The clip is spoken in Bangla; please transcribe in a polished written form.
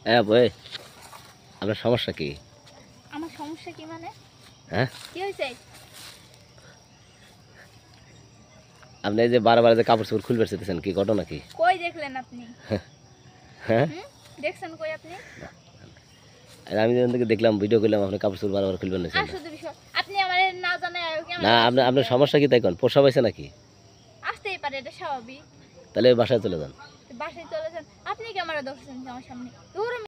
হ্যাঁ বই, আপনার সমস্যা কি? আমার সমস্যা কি মানে? হ্যাঁ, কি হয়েছে? আপনি এই যে বারবার যে কাপড় চোপড় খুলবে চেতেছেন, কি ঘটনা কি? কই দেখলেন আপনি? হ্যাঁ, দেখছেন কই আপনি? আর আমি যখন থেকে দেখলাম ভিডিও করলাম আপনি কাপড় চোপড় বারবার খুলবেন না আর শুধু বিষয় আপনি আমার না জানায় না, ক্যামেরা আপনার সমস্যা কি তাই কোন? পোষা পাইছে নাকি? আসতেই পারে, এটা স্বাভাবিক। তাহলে বাসায় চলে যান। বাসায় চলে যান, আপনি ক্যামেরা ধরছেন আমার সামনে। দূর